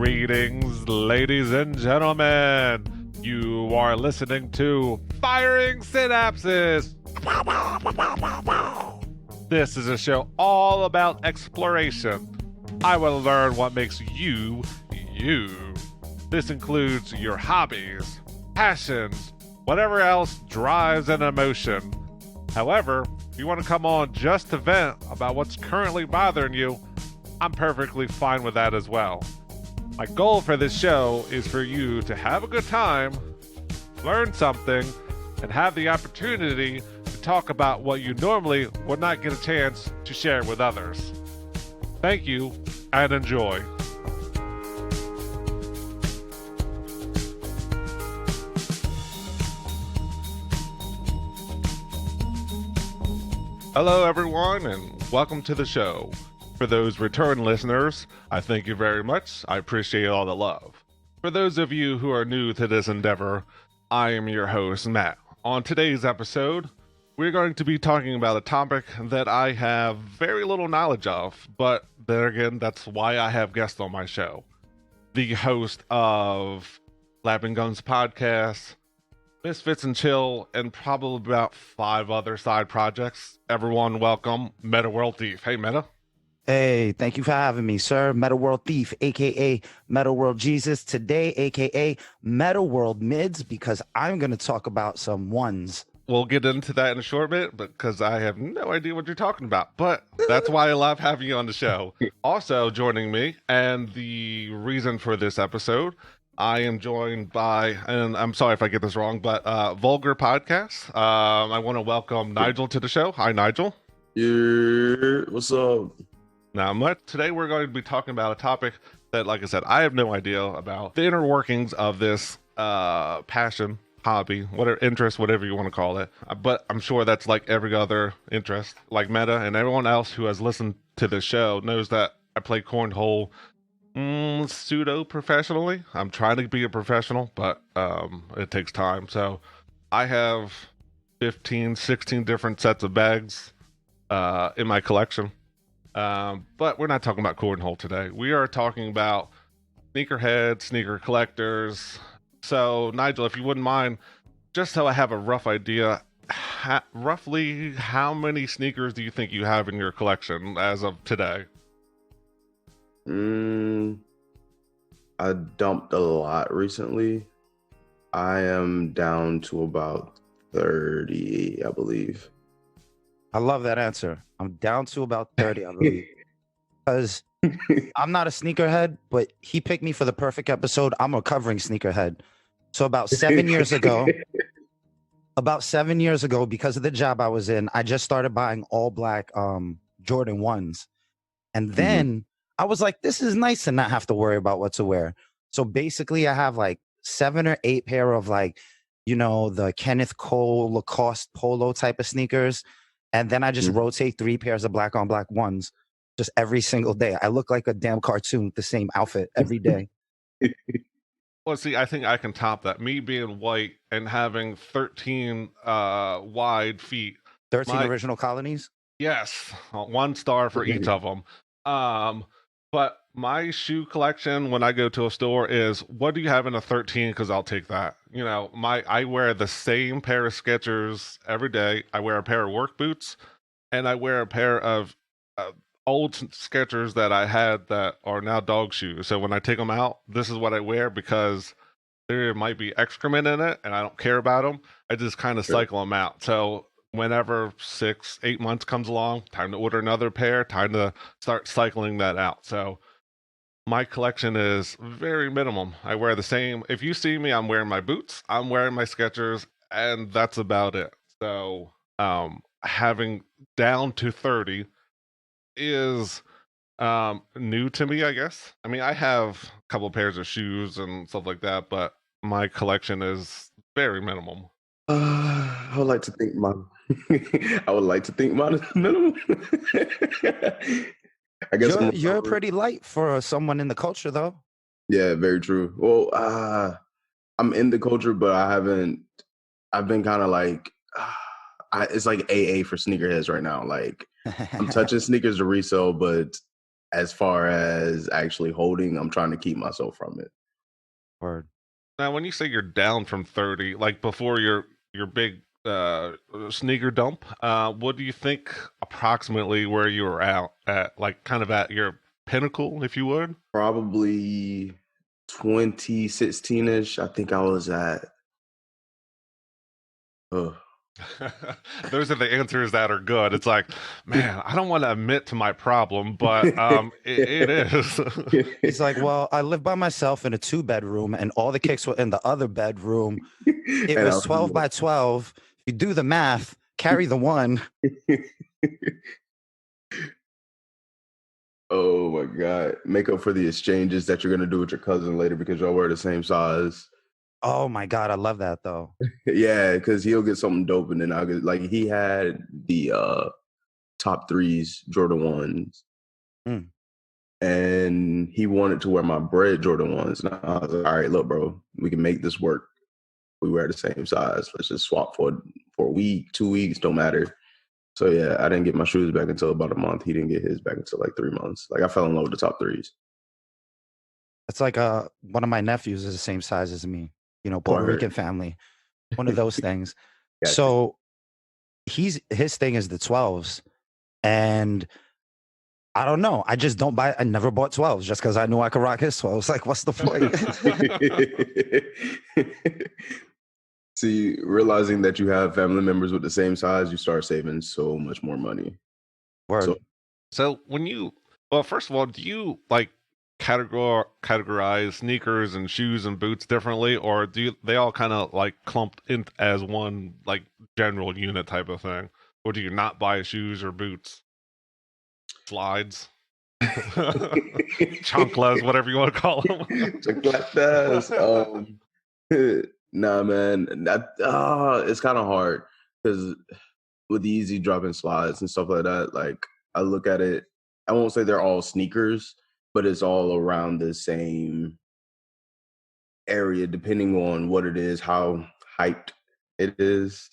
Greetings, ladies and gentlemen. You are listening to Firing Synapses. This is a show all about exploration. I will learn what makes you, you. This includes your hobbies, passions, whatever else drives an emotion. However, if you want to come on just to vent about what's currently bothering you, I'm perfectly fine with that as well. My goal for this show is for you to have a good time, learn something, and have the opportunity to talk about what you normally would not get a chance to share with others. Thank you, and enjoy. Hello, everyone, and welcome to the show. For those return listeners, I thank you very much. I appreciate all the love. For those of you who are new to this endeavor, I am your host, Matt. On today's episode, we're going to be talking about a topic that I have very little knowledge of, but then again, that's why I have guests on my show. The host of Lapping Guns Podcast, Misfits and Chill, and probably about 5 other side projects. Everyone welcome, Meta World Thief. Hey, Meta. Hey, thank you for having me, sir. Meta World Thief, aka Meta World Jesus, today, aka Meta World Mids, because I'm going to talk about some ones. We'll get into that in a short bit because I have no idea what you're talking about, but that's why I love having you on the show. Also joining me, and the reason for this episode, I am joined by, and I'm sorry if I get this wrong, but Vulgar Podcast. I want to welcome Nigel to the show. Hi, Nigel. Yeah, what's up? Now, today we're going to be talking about a topic that, like I said, I have no idea about. The inner workings of this passion, hobby, whatever interest, whatever you want to call it. But I'm sure that's like every other interest. Like Meta and everyone else who has listened to this show knows that I play cornhole pseudo-professionally. I'm trying to be a professional, but it takes time. So I have 15, 16 different sets of bags in my collection. But we're not talking about cornhole today. We are talking about sneakerheads, sneaker collectors. So, Nigel, if you wouldn't mind, just so I have a rough idea, roughly how many sneakers do you think you have in your collection as of today? I dumped a lot recently. I am down to about 30, I believe. I love that answer. I'm down to about 30, I believe. Because I'm not a sneakerhead, but he picked me for the perfect episode. I'm a recovering sneakerhead. So about 7 years ago, because of the job I was in, I just started buying all black Jordan 1s. And then I was like, this is nice to not have to worry about what to wear. So basically I have like 7 or 8 pair of like, you know, the Kenneth Cole Lacoste polo type of sneakers. And then I just rotate 3 pairs of black on black ones just every single day. I look like a damn cartoon with the same outfit every day. Well, see, I think I can top that. Me being white and having 13 wide feet. 13 original colonies? Yes, 1 star for each of them. But my shoe collection when I go to a store is, what do you have in a 13? Because I'll take that. You know, I wear the same pair of Skechers every day. I wear a pair of work boots, and I wear a pair of old Skechers that I had that are now dog shoes. So when I take them out, this is what I wear because there might be excrement in it, and I don't care about them. I just kind of cycle them out. So whenever 6-8 months comes along, time to order another pair, time to start cycling that out. So my collection is very minimum. I wear the same. If you see me, I'm wearing my boots, I'm wearing my Skechers, and that's about it. So having down to 30 is new to me, I guess. I mean, I have a couple of pairs of shoes and stuff like that, but my collection is very minimum. I would like to think mine. I would like to think mine is minimum. I guess you're pretty light for someone in the culture, though. Yeah, very true. Well, I'm in the culture, but I've been kind of like, it's like AA for sneakerheads right now. Like, I'm touching sneakers to resell, but as far as actually holding, I'm trying to keep myself from it. Word. Now, when you say you're down from 30, like before your big sneaker dump, what do you think approximately where you were at, like kind of at your pinnacle, if you would? Probably 2016-ish. I think I was at. Uh, Those are the answers that are good. It's like, man, I don't want to admit to my problem, but it is. He's like, well, I live by myself in a 2-bedroom, and all the kicks were in the other bedroom. It and I was 12 by 12. If you do the math, carry the one. Oh my God. Make up for the exchanges that you're gonna do with your cousin later because y'all wear the same size. Oh my God, I love that though. Yeah, because he'll get something dope and then I'll get like he had the top threes Jordan ones. Mm. And he wanted to wear my bread Jordan ones. And I was like, all right, look, bro, we can make this work. We wear the same size. Let's just swap for a week, 2 weeks, don't matter. So yeah, I didn't get my shoes back until about a month. He didn't get his back until like 3 months. Like I fell in love with the top threes. It's like one of my nephews is the same size as me, Puerto Word. Rican family, one of those things. Gotcha. So his thing is the 12s, and I don't know. I just don't buy. I never bought 12s just because I knew I could rock his 12s. Like, what's the point? See, realizing that you have family members with the same size, you start saving so much more money. Word. So well, first of all, do you like categorize sneakers and shoes and boots differently, or they all kind of like clumped in as one like general unit type of thing, or do you not buy shoes or boots, slides, chanclas, whatever you want to call them? Chancletas. Nah, man, it's kind of hard because with the easy dropping slides and stuff like that, like I look at it, I won't say they're all sneakers, but it's all around the same area, depending on what it is, how hyped it is.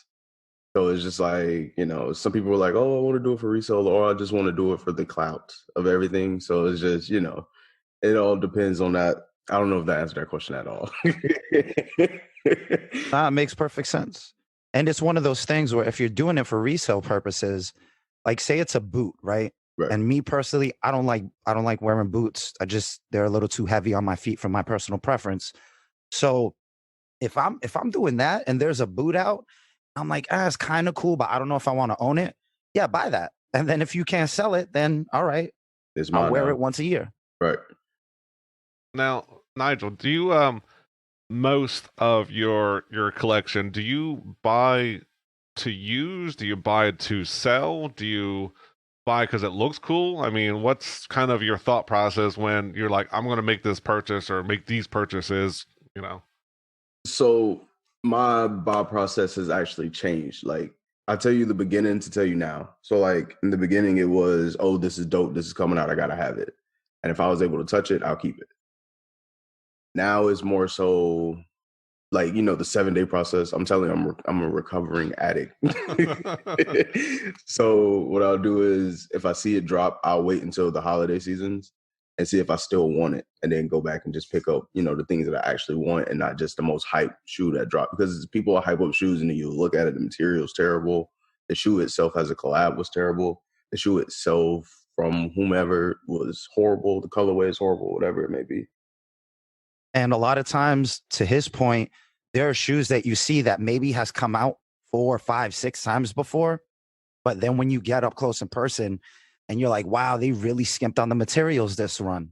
So it's just like, some people are like, oh, I want to do it for resale, or I just want to do it for the clout of everything. So it's just, it all depends on that. I don't know if that answered that question at all. It makes perfect sense. And it's one of those things where if you're doing it for resale purposes, like say it's a boot, right? Right. And me personally, I don't like wearing boots. They're a little too heavy on my feet for my personal preference. So if I'm doing that and there's a boot out, I'm like, it's kind of cool, but I don't know if I want to own it. Yeah, buy that. And then if you can't sell it, then all right, I'll wear it once a year. Right. Now, Nigel, do you most of your collection, do you buy to use? Do you buy to sell? Do you buy because it looks cool? I mean, what's kind of your thought process when you're like, I'm going to make this purchase or make these purchases, So my buy process has actually changed. Like I tell you the beginning to tell you now. So like in the beginning, it was, oh, this is dope. This is coming out. I got to have it. And if I was able to touch it, I'll keep it. Now it's more so like, the 7-day process. I'm telling you, I'm a recovering addict. So what I'll do is if I see it drop, I'll wait until the holiday seasons and see if I still want it, and then go back and just pick up, the things that I actually want and not just the most hype shoe that dropped. Because people hype up shoes and then you look at it, the material's terrible. The shoe itself as a collab was terrible. The shoe itself from whomever was horrible. The colorway is horrible, whatever it may be. And a lot of times, to his point, there are shoes that you see that maybe has come out 4, 5, 6 times before. But then when you get up close in person and you're like, wow, they really skimped on the materials this run.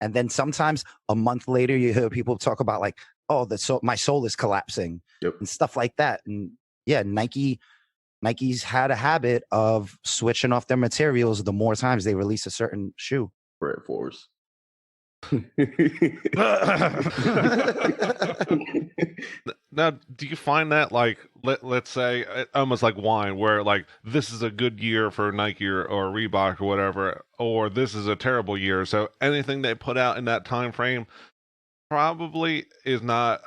And then sometimes a month later, you hear people talk about like, oh, my sole is collapsing. Yep. And stuff like that. And yeah, Nike's had a habit of switching off their materials the more times they release a certain shoe. Red Force. Now, do you find that like let's say almost like wine, where like this is a good year for Nike or Reebok or whatever, or this is a terrible year, so anything they put out in that time frame probably is not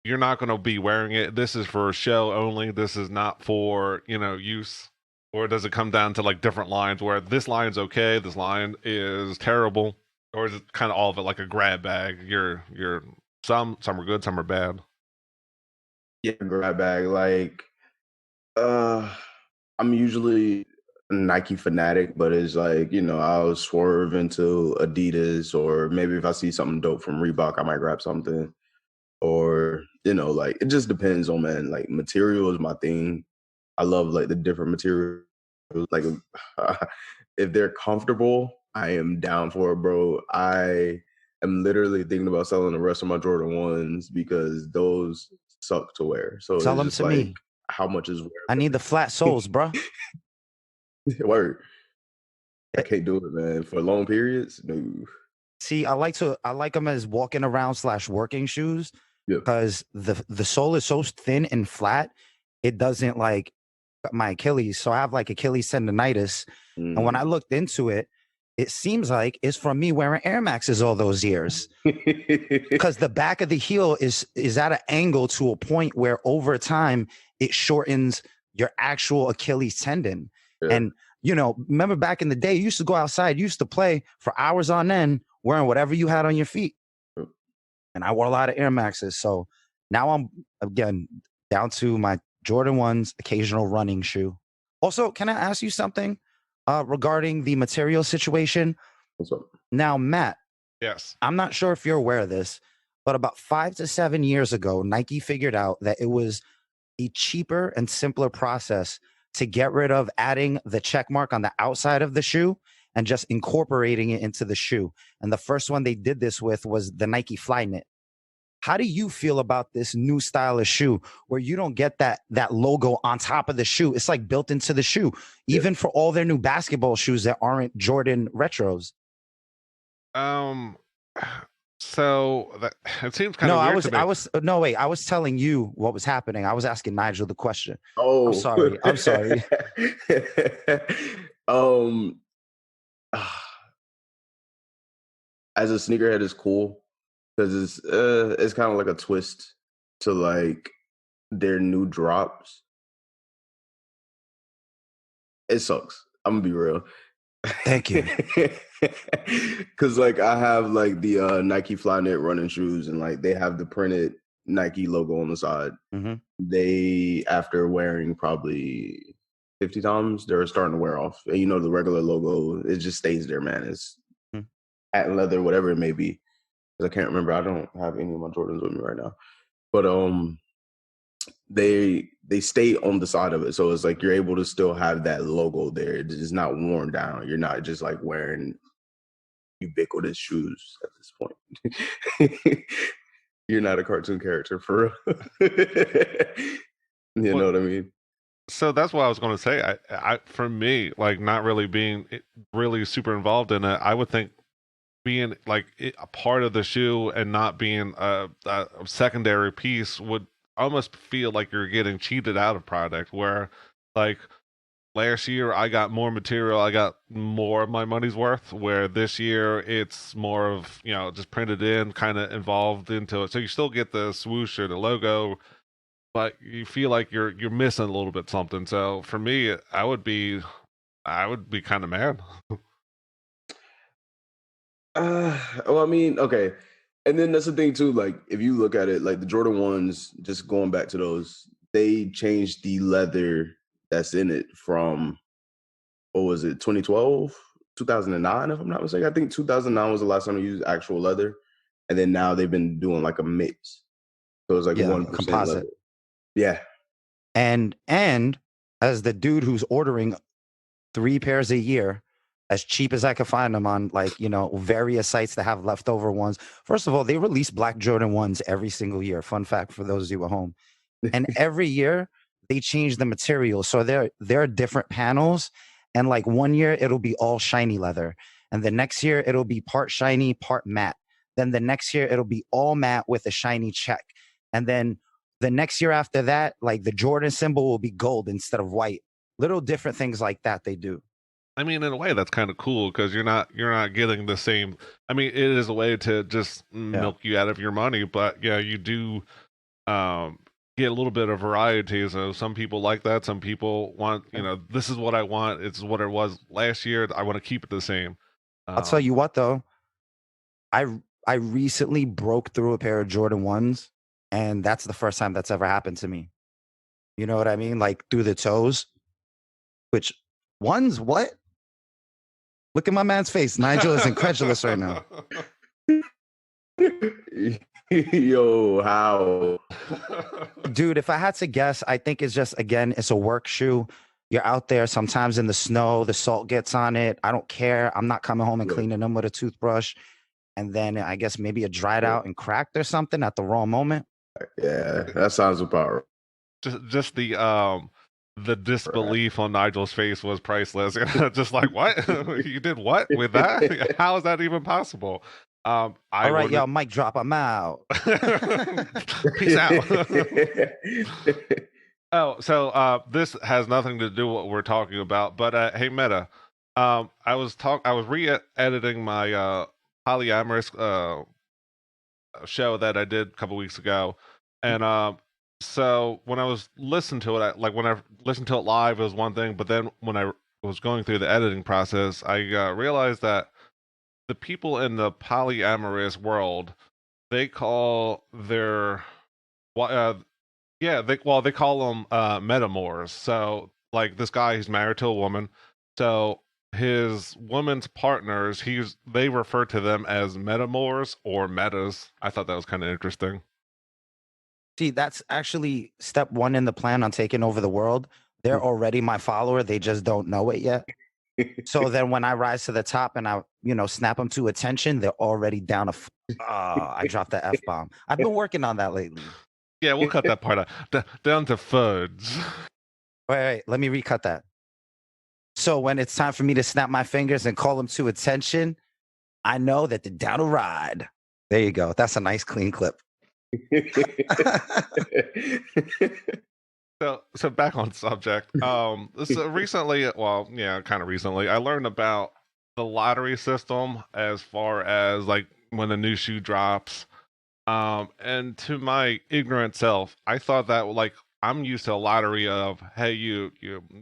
you're not going to be wearing it. This is for show only. This is not for use. Or does it come down to like different lines where this line's okay, this line is terrible, or is it kind of all of it like a grab bag? You're some are good, some are bad. Yeah, grab bag. Like, uh, I'm usually a Nike fanatic, but it's like, I'll swerve into Adidas, or maybe if I see something dope from Reebok, I might grab something. Or, like it just depends on, man. Like, material is my thing. I love like the different materials. Like, if they're comfortable, I am down for it, bro. I am literally thinking about selling the rest of my Jordan ones because those suck to wear. So Sell it's them just to like, me. how much is I need the flat soles, bro. word? I Eh, can't do it, man. For long periods, no. See, I like them as walking around / working shoes Yep. because the sole is so thin and flat, it doesn't like my Achilles. So I have like Achilles tendonitis. And when I looked into it, it seems like it's from me wearing Air Maxes all those years. Because the back of the heel is at an angle to a point where over time it shortens your actual Achilles tendon. Yeah. And remember back in the day, you used to go outside, you used to play for hours on end wearing whatever you had on your feet. And I wore a lot of Air Maxes. So now I'm again down to my Jordan 1's occasional running shoe. Also, can I ask you something regarding the material situation? What's up? Now, Matt, Yes. I'm not sure if you're aware of this, but about 5 to 7 years ago, Nike figured out that it was a cheaper and simpler process to get rid of adding the check mark on the outside of the shoe and just incorporating it into the shoe. And the first one they did this with was the Nike Flyknit. How do you feel about this new style of shoe where you don't get that logo on top of the shoe? It's like built into the shoe, even for all their new basketball shoes that aren't Jordan retros. Um. So that it seems kind No, of I weird was to me. I was no wait, I was telling you what was happening. I was asking Nigel the question. Oh, I'm sorry. um, as a sneakerhead, is cool because it's kind of like a twist to like their new drops. It sucks. I'm gonna be real. Thank you. Cause like I have like the Nike Flyknit running shoes, and like they have the printed Nike logo on the side. Mm-hmm. They, after wearing probably 50 times, they're starting to wear off. And the regular logo, it just stays there, man. It's patent leather, whatever it may be. I can't remember. I don't have any of my Jordans with me right now. But they stay on the side of it, so it's like you're able to still have that logo there. It's not worn down. You're not just like wearing ubiquitous shoes at this point. You're not a cartoon character for real. You know what I mean? So that's what I was going to say. I, for me, like not really being really super involved in it, I would think being like a part of the shoe and not being a secondary piece would almost feel like you're getting cheated out of product. Where, like last year, I got more material, I got more of my money's worth. Where this year, it's more of just printed in, kind of involved into it. So you still get the swoosh or the logo, but you feel like you're missing a little bit something. So for me, I would be kind of mad. Well, I mean, okay. And then that's the thing too, like if you look at it, like the Jordan ones, just going back to those, they changed the leather that's in it from, what was it, 2012, 2009, if I'm not mistaken. I think 2009 was the last time they used actual leather. And then now they've been doing like a mix. So it's like Yeah, 1% composite. leather. Yeah. And as the dude who's ordering 3 pairs a year, as cheap as I could find them on various sites that have leftover ones. First of all, they release black Jordan 1s every single year. Fun fact for those of you at home. And every year they change the material. So there are different panels. And like one year it'll be all shiny leather. And the next year it'll be part shiny, part matte. Then the next year it'll be all matte with a shiny check. And then the next year after that, like the Jordan symbol will be gold instead of white. Little different things like that they do. I mean, in a way, that's kind of cool because you're not getting the same. I mean, it is a way to just milk you out of your money, but yeah, you do. Um, get a little bit of variety. So some people like that. Some people want, this is what I want. It's what it was last year. I want to keep it the same. I'll tell you what though, I I recently broke through a pair of Jordan 1s, and that's the first time that's ever happened to me. You know what I mean? Like through the toes. Which ones? What? Look at my man's face. Nigel is incredulous right now. Yo, how? Dude, if I had to guess, I think it's just, again, it's a work shoe. You're out there sometimes in the snow, the salt gets on it. I don't care. I'm not coming home and cleaning them with a toothbrush. And then I guess maybe it dried out and cracked or something at the wrong moment. Yeah, that sounds about right. Just the disbelief on Nigel's face was priceless. Just like, what? You did what with that? How is that even possible? All right, y'all, mic drop. I'm out. Peace out. Oh, so this has nothing to do with what we're talking about, but hey, Meta, I was re-editing my polyamorous show that I did a couple weeks ago, and so when I was listening to it, when I listened to it live, it was one thing, but then when I was going through the editing process, I realized that the people in the polyamorous world, they call their they call them metamors. So like this guy, he's married to a woman, so his woman's partners, they refer to them as metamors or metas. I thought that was kind of interesting. See, that's actually step one in the plan on taking over the world. They're already my follower. They just don't know it yet. So then when I rise to the top and I, snap them to attention, they're already down I dropped the F-bomb. I've been working on that lately. Yeah, we'll cut that part out. Down to fudge. Wait, let me recut that. So when it's time for me to snap my fingers and call them to attention, I know that they're down to ride. There you go. That's a nice clean clip. So back on subject. So recently, kind of recently, I learned about the lottery system as far as like when a new shoe drops. And to my ignorant self, I thought that like I'm used to a lottery of, hey, you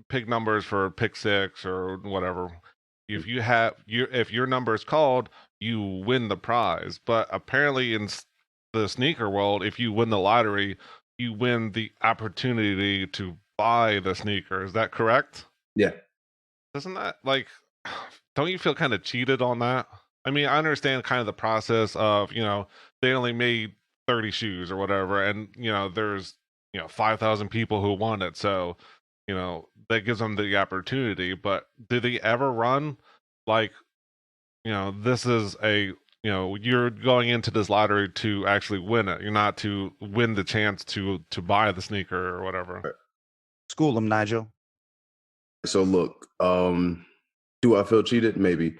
pick numbers for pick six or whatever. If your number is called, you win the prize. But apparently in the sneaker world, if you win the lottery, you win the opportunity to buy the sneaker. Is that correct? Yeah. Doesn't that don't you feel kind of cheated on that? I mean, I understand kind of the process of, they only made 30 shoes or whatever, and there's 5,000 people who want it, so that gives them the opportunity. But do they ever run like, this is a you're going into this lottery to actually win it. You're not to win the chance to buy the sneaker or whatever. School them, Nigel. So look, do I feel cheated? Maybe.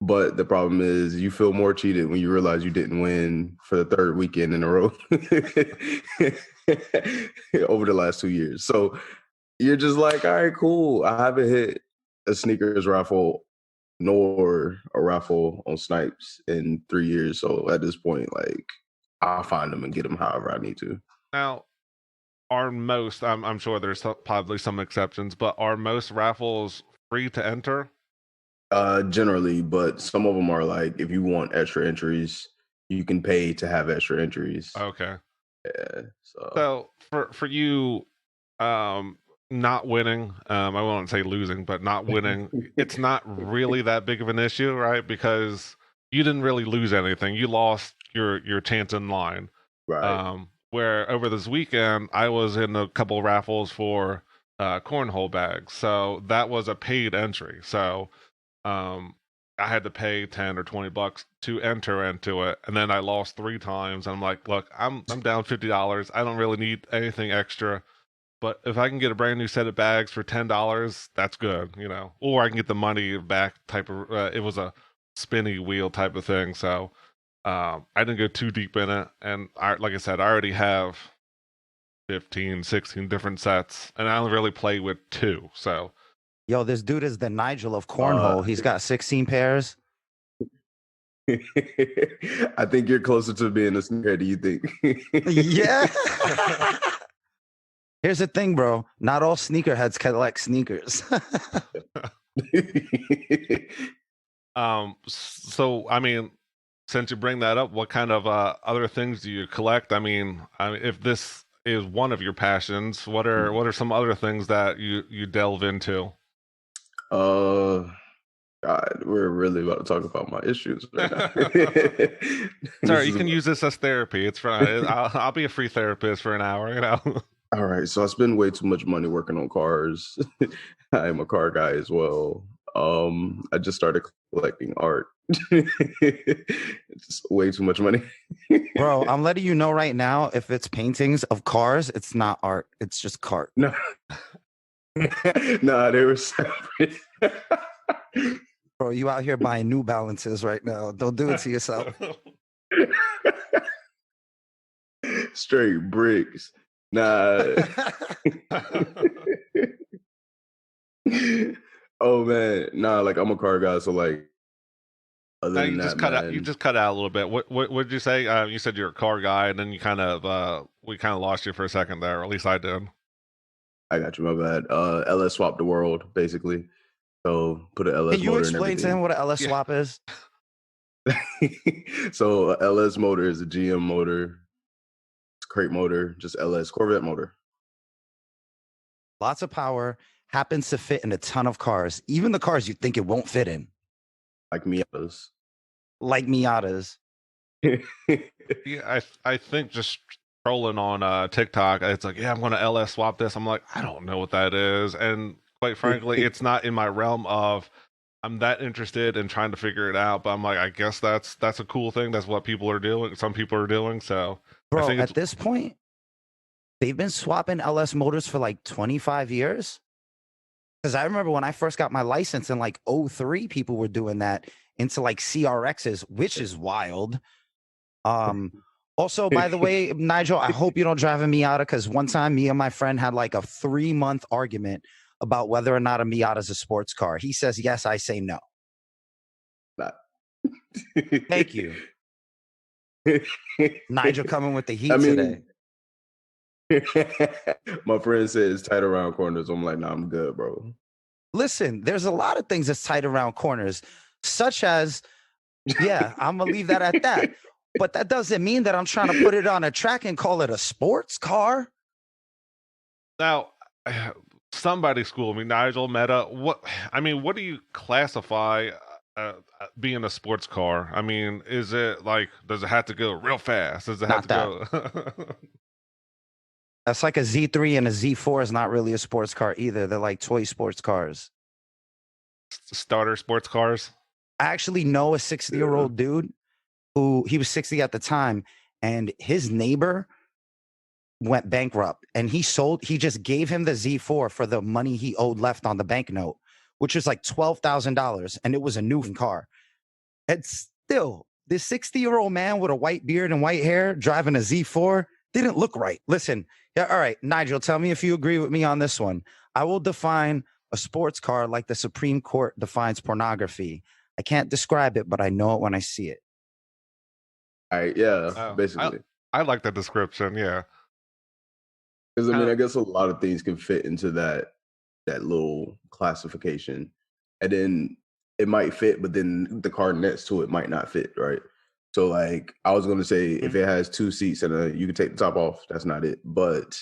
But the problem is you feel more cheated when you realize you didn't win for the third weekend in a row over the last 2 years. So you're just like, all right, cool. I haven't hit a sneakers raffle nor a raffle on Snipes in 3 years. So at this point, like, I'll find them and get them however I need to. Now, I'm sure there's probably some exceptions, but are most raffles free to enter? Generally, but some of them are like, if you want extra entries, you can pay to have extra entries. Okay. Yeah. So for you, not winning, I won't say losing, but not winning, it's not really that big of an issue, right? Because you didn't really lose anything. You lost your chance in line. Right. Where over this weekend, I was in a couple raffles for cornhole bags. So that was a paid entry. So I had to pay 10 or 20 bucks to enter into it, and then I lost 3 times. I'm like, look, I'm down $50. I don't really need anything extra, but if I can get a brand new set of bags for $10, that's good, or I can get the money back. Type of it was a spinny wheel type of thing, so I didn't go too deep in it. And like I said, I already have 15, 16 different sets, and I only really play with 2, so. Yo, this dude is the Nigel of cornhole. He's got 16 pairs. I think you're closer to being a sneakerhead. Do you think? Yeah. Here's the thing, bro. Not all sneakerheads collect sneakers. So I mean, since you bring that up, what kind of other things do you collect? I mean, if this is one of your passions, what are some other things that you delve into? uh, God, we're really about to talk about my issues right now. This Sorry, you is can use this as therapy. It's fine. I'll be a free therapist for an hour. all right. So I spend way too much money working on cars. I am a car guy as well. I just started collecting art. It's way too much money. Bro, I'm letting you know right now, if it's paintings of cars, it's not art. It's just cart. No, nah, they were separate. Bro, you out here buying New Balances right now. Don't do it to yourself. Straight bricks. Nah. Oh man, nah. Like I'm a car guy, so like other Now than you just that, cut out. You man. just cut out a little bit. What did you say? You said you're a car guy, and then you kind of we kind of lost you for a second there, or at least I did. I got you. My bad. LS swap the world basically. So put an LS Can you motor in explain to him everything. what an LS Yeah. swap is? So a LS motor is a GM motor, it's a crate motor, just LS Corvette motor. Lots of power, happens to fit in a ton of cars, even the cars you think it won't fit in, Like Miatas. like Miatas. Yeah, I think just trolling on TikTok, it's like, yeah, I'm going to LS swap this. I'm like, I don't know what that is, and quite frankly, it's not in my realm of. I'm that interested in trying to figure it out, but I'm like, I guess that's a cool thing. That's what people are doing. Some people are doing. So I Bro, think it's at this point, they've been swapping LS motors for like 25 years. Because I remember when I first got my license in like '03, people were doing that into like CRXs, which is wild. Also, by the way, Nigel, I hope you don't drive a Miata, because one time me and my friend had like a 3-month argument about whether or not a Miata is a sports car. He says yes, I say no. Not. Thank you. Nigel coming with the heat I today. mean, my friend said it's tight around corners. I'm like, nah, I'm good, bro. Listen, there's a lot of things that's tight around corners, such as, yeah, I'm gonna leave that at that. But that doesn't mean that I'm trying to put it on a track and call it a sports car. now somebody school me, Nigel Meta. What do you classify being a sports car? I mean, is it like, does it have to go real fast? Does it have Not to that. go That's like a Z3 and a Z4 is not really a sports car either. They're like toy sports cars. starter sports cars? I actually know a Yeah. 60-year-old dude who he was 60 at the time, and his neighbor went bankrupt, and he just gave him the Z4 for the money he owed left on the banknote, which was like $12,000, and it was a new car. And still, this 60-year-old man with a white beard and white hair driving a Z4 didn't look right. Listen, yeah, all right, Nigel, tell me if you agree with me on this one. I will define a sports car like the Supreme Court defines pornography. I can't describe it, but I know it when I see it. All right, yeah, Oh, basically. I like that description. Yeah. Because I mean, Kinda- I guess a lot of things can fit into that little classification, and then it might fit, but then the car next to it might not fit, right? So like, I was gonna say, if it has 2 seats and you can take the top off, that's not it. But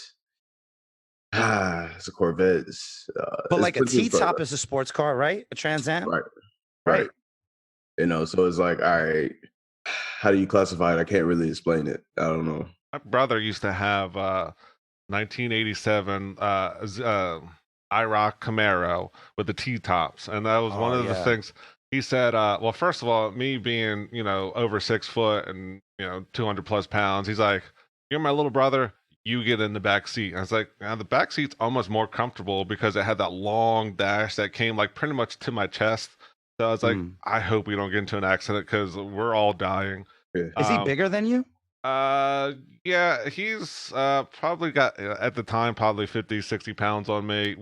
it's a Corvette. But It's like a plenty of stuff, T-top is a sports car, right? A Trans Am, right? right? Right. So it's like, all right, how do you classify it? I can't really explain it. I don't know. my brother used to have 1987 IROC Camaro with the T tops, and that was one Oh of the yeah. things he said. Well, first of all, me being over 6 foot and 200 plus pounds, he's like, "You're my little brother. You get in the back seat." And I was like, "The back seat's almost more comfortable because it had that long dash that came like pretty much to my chest." So I was like, Mm. "I hope we don't get into an accident because we're all dying." Yeah. Is he Um, bigger than you? yeah, he's probably got at the time probably 50, 60 pounds on me.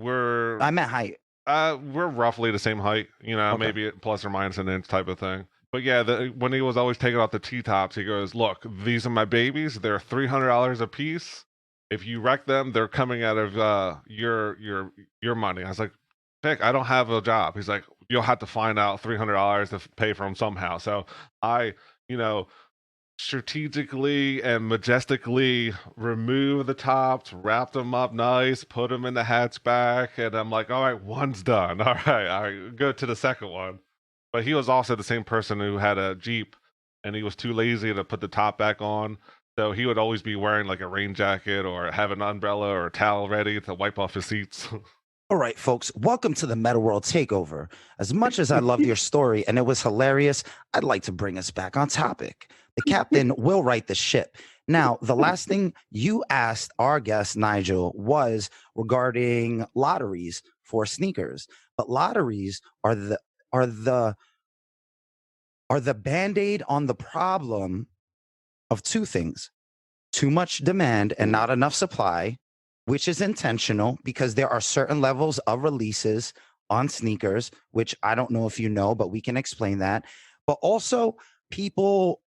I meant height. We're roughly the same height, Okay. maybe plus or minus an inch type of thing. But yeah, when he was always taking off the T tops, he goes, "Look, these are my babies. They're $300 a piece. If you wreck them, they're coming out of your money. I was like, Vic, I don't have a job. He's like, you'll have to find out $300 to pay for them somehow. So I, you know, strategically and majestically remove the tops, wrap them up nice, put them in the hatchback, and I'm like, all right, one's done. All right, go to the second one. But he was also the same person who had a Jeep, and he was too lazy to put the top back on. So he would always be wearing like a rain jacket or have an umbrella or a towel ready to wipe off his seats. All right, folks, welcome to the Meta World Takeover. As much as I loved your story and it was hilarious, I'd like to bring us back on topic. The captain will right the ship. Now, the last thing you asked our guest, Nigel, was regarding lotteries for sneakers. But lotteries are the band-aid on the problem of two things: too much demand and not enough supply, which is intentional because there are certain levels of releases on sneakers, which I don't know if you know, but we can explain that. But also people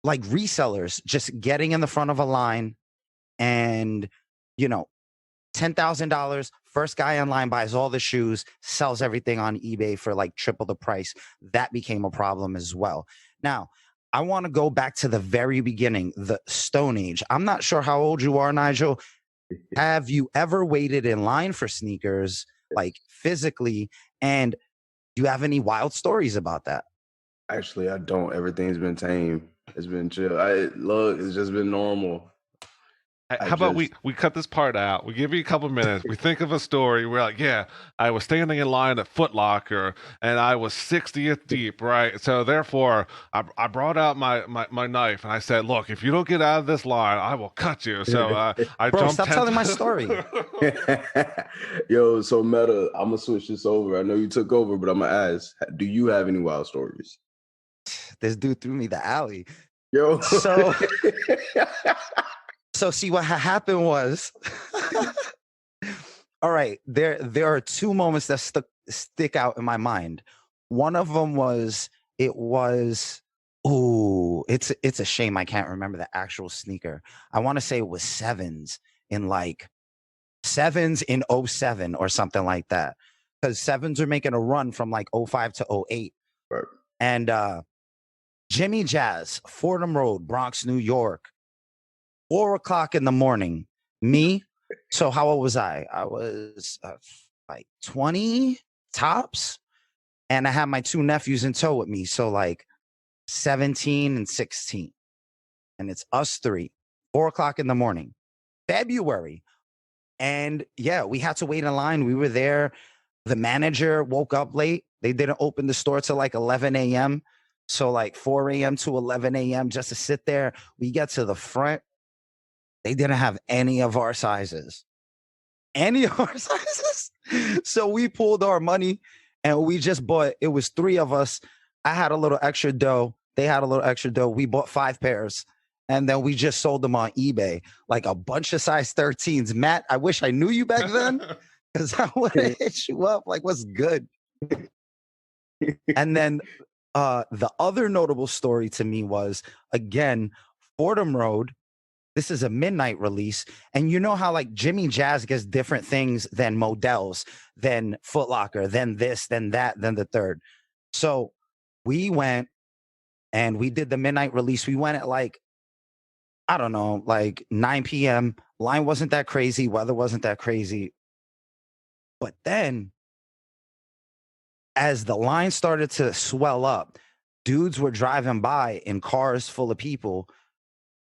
like resellers just getting in the front of a line and, you know, $10,000, first guy online buys all the shoes, sells everything on eBay for like triple the price. That became a problem as well. Now, I want to go back to the very beginning, the Stone Age. I'm not sure how old you are, Nigel. Have you ever waited in line for sneakers, like physically? And do you have any wild stories about that? Actually, I don't. Everything's been tame. It's been chill. It's just been normal. How about we cut this part out? We give you a couple minutes. We think of a story. We're like, yeah, I was standing in line at Foot Locker and I was 60th deep, right? So therefore, I brought out my knife and I said, look, if you don't get out of this line, I will cut you. So I Bro, jumped. stop telling my story. Yo, so Meta, I'm gonna switch this over. I know you took over, but I'm gonna ask: do you have any wild stories? This dude threw me the alley. Yo, So see what happened was, all right, there are two moments that stick out in my mind. One of them was, it's a shame I can't remember the actual sneaker. I want to say it was sevens in 07 or something like that. Because sevens are making a run from like 05 to 08. Right. And Jimmy Jazz, Fordham Road, Bronx, New York. 4:00 in the morning. Me. So how old was I? I was like 20 tops. And I had my two nephews in tow with me. So like 17 and 16. And it's us three. 4:00 in the morning. February. And yeah, we had to wait in line. We were there. The manager woke up late. They didn't open the store till like 11 a.m. So like 4 a.m. to 11 a.m. just to sit there. We get to the front. They didn't have any of our sizes. So we pulled our money and we just bought, it was three of us. I had a little extra dough. They had a little extra dough. We bought 5 pairs and then we just sold them on eBay, like a bunch of size 13s. Matt, I wish I knew you back then because I would have hit you up. Like, what's good? And then the other notable story to me was, again, Fordham Road. This is a midnight release. And you know how like Jimmy Jazz gets different things than Models, than Foot Locker, then this, then that, then the third. So we went and we did the midnight release. We went at like, I don't know, like 9 p.m. Line wasn't that crazy. Weather wasn't that crazy. But then as the line started to swell up, dudes were driving by in cars full of people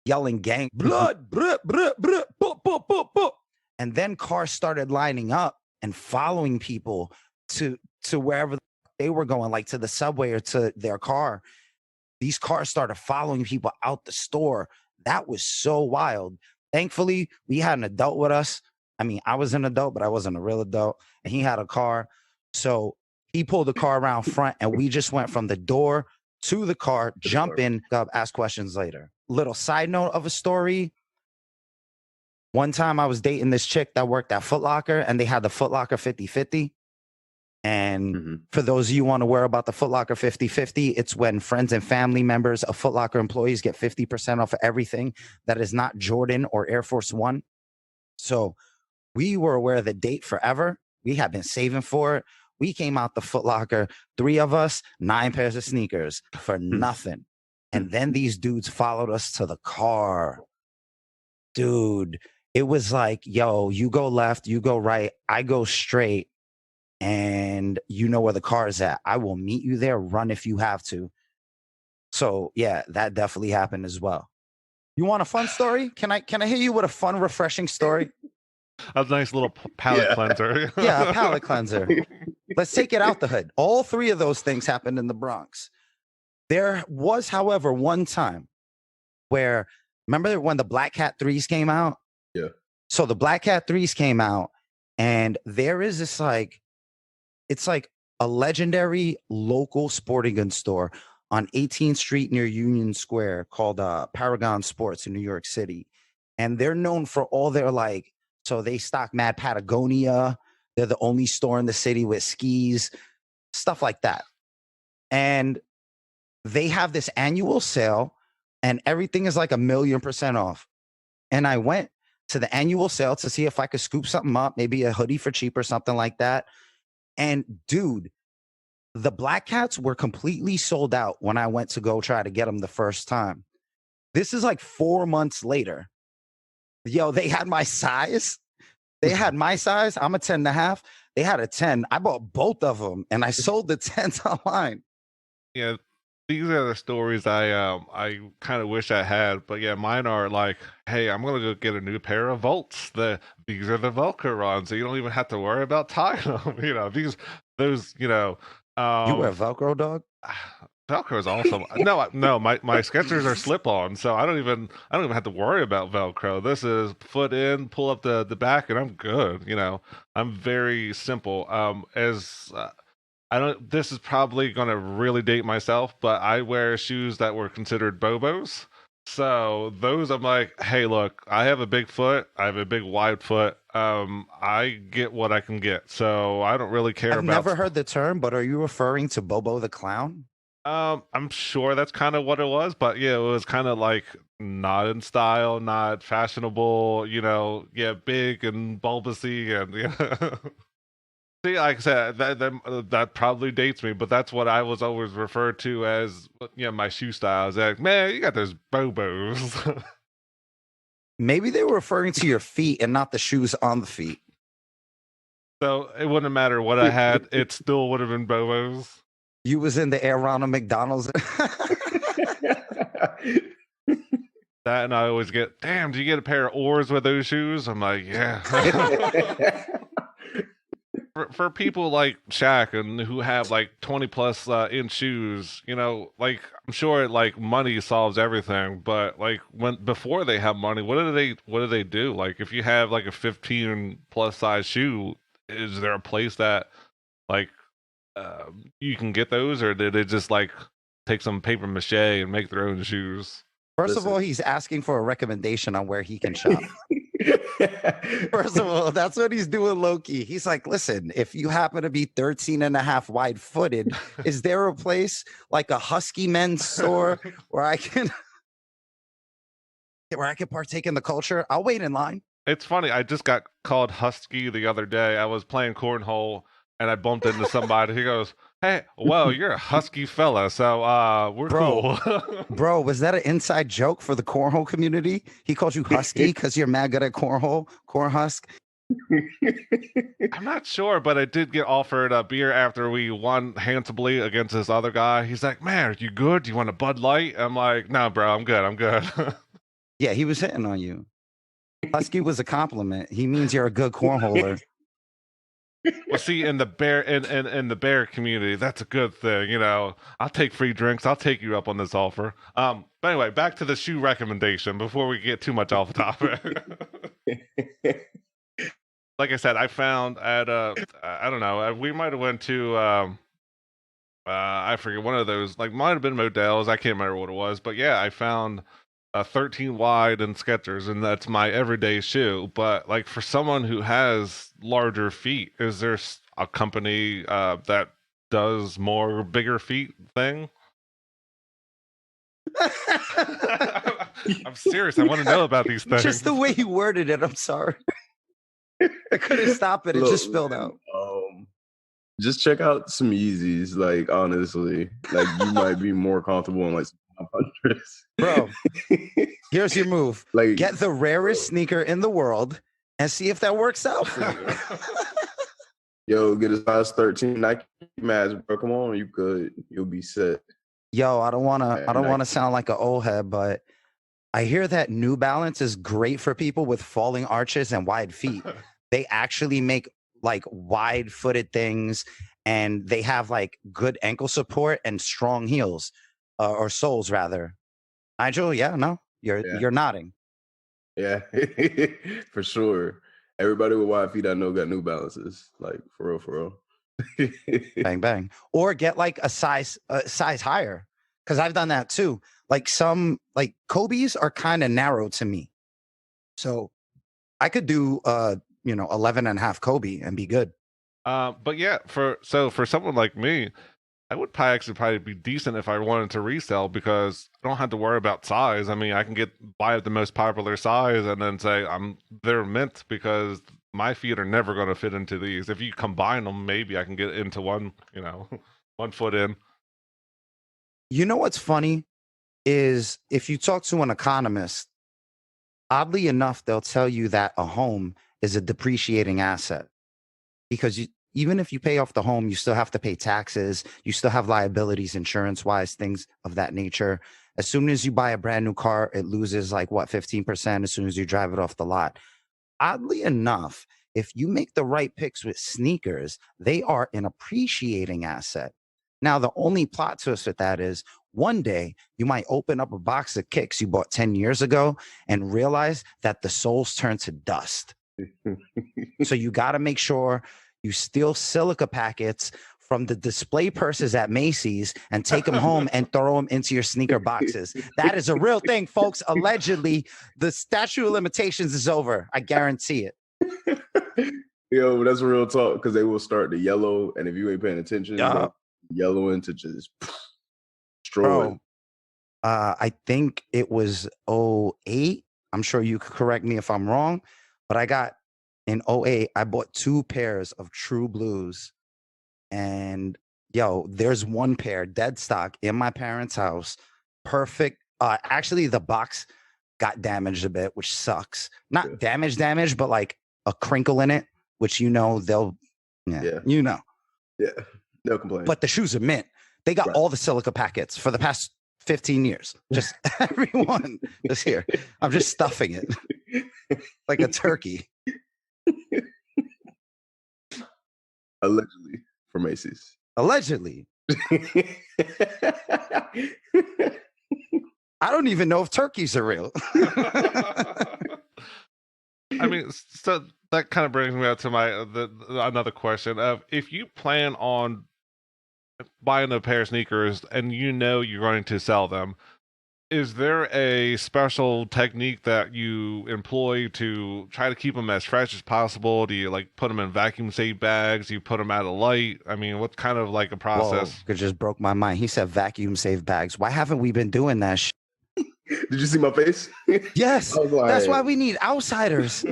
yelling gang blood, bruh, bruh, bruh, boop, boop, boop, boop. And then cars started lining up and following people to wherever they were going, like to the subway or to their car. These cars started following people out the store. That was so wild. Thankfully, we had an adult with us. I mean, I was an adult, but I wasn't a real adult. And he had a car. So he pulled the car around front and we just went from the door to the car, jump in, ask questions later. Little side note of a story. One time I was dating this chick that worked at Foot Locker and they had the Foot Locker 50/50. And for those of you who want to wear about the Foot Locker 50/50, it's when friends and family members of Foot Locker employees get 50% off of everything that is not Jordan or Air Force One. So we were aware of the date forever. We had been saving for it. We came out the Foot Locker, 3 of us, 9 pairs of sneakers for nothing. And then these dudes followed us to the car. Dude, it was like, yo, you go left, you go right, I go straight, and you know where the car is at. I will meet you there, run if you have to. So yeah, that definitely happened as well. You want a fun story? Can I hit you with a fun, refreshing story? A nice little palate cleanser. Yeah, a palate cleanser. Let's take it out the hood. All 3 of those things happened in the Bronx. There was, however, one time where, remember when the Black Cat 3s came out? Yeah. So the Black Cat 3s came out, and there is this like, it's like a legendary local sporting goods store on 18th Street near Union Square called Paragon Sports in New York City. And they're known for all their like, so they stock Mad Patagonia. They're the only store in the city with skis, stuff like that. And they have this annual sale and everything is like 1,000,000% off. And I went to the annual sale to see if I could scoop something up, maybe a hoodie for cheap or something like that. And dude, the Black Cats were completely sold out when I went to go try to get them the first time. This is like 4 months later. Yo, they had my size. They had my size. I'm a 10.5. They had a 10. I bought both of them and I sold the 10s online. Yeah, these are the stories I kind of wish I had, but yeah, mine are like, hey, I'm gonna go get a new pair of Volts. These are the Velcro ones, so you don't even have to worry about tying them. Those, You wear Velcro, dog? Velcro is awesome. No, my Skechers are slip-on, so I don't even have to worry about Velcro. This is foot in, pull up the back, and I'm good. I'm very simple. I don't. This is probably gonna really date myself, but I wear shoes that were considered Bobos. So those, I'm like, hey, look, I have a big foot. I have a big wide foot. I get what I can get, so I don't really care I've about. never heard the term, but are you referring to Bobo the Clown? I'm sure that's kind of what it was, but yeah, it was kind of like not in style, not fashionable, yeah, big and bulbousy and yeah. See, like I said, that probably dates me, but that's what I was always referred to as, my shoe style. Is like, man, you got those Bobos. Maybe they were referring to your feet and not the shoes on the feet. So it wouldn't matter what I had; it still would have been Bobos. You was in the air Ronald McDonald's. That, and I always get, damn, do you get a pair of oars with those shoes? I'm like, yeah. For people like Shaq and who have like 20 plus inch shoes, like I'm sure like money solves everything, but like before they have money, what do they do? Like if you have like a 15 plus size shoe, is there a place that like you can get those, or did they just like take some paper mache and make their own shoes? First of all, he's asking for a recommendation on where he can shop. First of all, that's what he's doing, low-key. He's like, listen, if you happen to be 13.5 wide-footed, is there a place like a Husky men's store where I can partake in the culture? I'll wait in line. It's funny. I just got called Husky the other day. I was playing cornhole and I bumped into somebody. He goes, hey, well, you're a husky fella, so we're cool. Bro, was that an inside joke for the cornhole community? He called you husky because you're mad good at corn husk? I'm not sure, but I did get offered a beer after we won handsomely against this other guy. He's like, man, are you good? Do you want a Bud Light? I'm like, no, bro, I'm good. Yeah, he was hitting on you. Husky was a compliment. He means you're a good cornholer. Well, see, in the bear community, that's a good thing. I'll take free drinks. I'll take you up on this offer. But anyway, back to the shoe recommendation before we get too much off the topic. Like I said, I found at I don't know, we might have went to I forget, one of those, like, might have been Modell's. I can't remember what it was, but yeah, I found a 13 wide and Skechers, and that's my everyday shoe. But like for someone who has larger feet, is there a company that does more bigger feet thing? I'm serious. I want to know about these things. Just the way you worded it. I'm sorry. I couldn't stop it. It Look, just spilled man, out. just check out some Yeezys. Like honestly, like you might be more comfortable in like 500s. Bro, here's your move. Like Get the rarest sneaker in the world and see if that works out for you. yo, get a size 13 Nike match, bro. Come on, you good. You'll be set. Yo, I don't want to Nike. sound like an old head, but I hear that New Balance is great for people with falling arches and wide feet. They actually make like wide-footed things, and they have like good ankle support and strong heels, or soles rather. Nigel, yeah, no, you're nodding. Yeah, for sure. Everybody with wide feet I know got New Balances. Like for real, for real. Bang bang. Or get like a size higher, because I've done that too. Like some like Kobe's are kind of narrow to me, so I could do 11 and a half Kobe and be good. But yeah, for someone like me, I would probably be decent if I wanted to resell because I don't have to worry about size. I mean, I can buy the most popular size and then say they're mint because my feet are never going to fit into these. If you combine them, maybe I can get into one, 1 foot in. You know what's funny is if you talk to an economist, oddly enough, they'll tell you that a home is a depreciating asset because even if you pay off the home, you still have to pay taxes. You still have liabilities, insurance-wise, things of that nature. As soon as you buy a brand new car, it loses 15% as soon as you drive it off the lot. Oddly enough, if you make the right picks with sneakers, they are an appreciating asset. Now, the only plot twist with that is one day you might open up a box of kicks you bought 10 years ago and realize that the soles turn to dust. So you got to make sure you steal silica packets from the display purses at Macy's and take them home and throw them into your sneaker boxes. That is a real thing, folks. Allegedly, the statute of limitations is over. I guarantee it. Yo, that's real talk because they will start to yellow, and if you ain't paying attention, yellow into just destroy. I think it was 08. I'm sure you could correct me if I'm wrong, but I got in 08, I bought 2 pairs of True Blues. And there's one pair dead stock in my parents' house. Perfect. Actually, the box got damaged a bit, which sucks. Not damaged, but like a crinkle in it, which they'll, Yeah, they'll complain. But the shoes are mint. They got all the silica packets for the past 15 years. Just everyone is here. I'm just stuffing it like a turkey. Allegedly from Macy's. Allegedly. I don't even know if turkeys are real. I mean, so that kind of brings me up to another question of if you plan on buying a pair of sneakers and you're going to sell them, is there a special technique that you employ to try to keep them as fresh as possible? Do you put them in vacuum safe bags? Do you put them out of light? I mean, what kind of a process? Whoa, it just broke my mind. He said vacuum safe bags. Why haven't we been doing that shit? Did you see my face? Yes. That's why we need outsiders.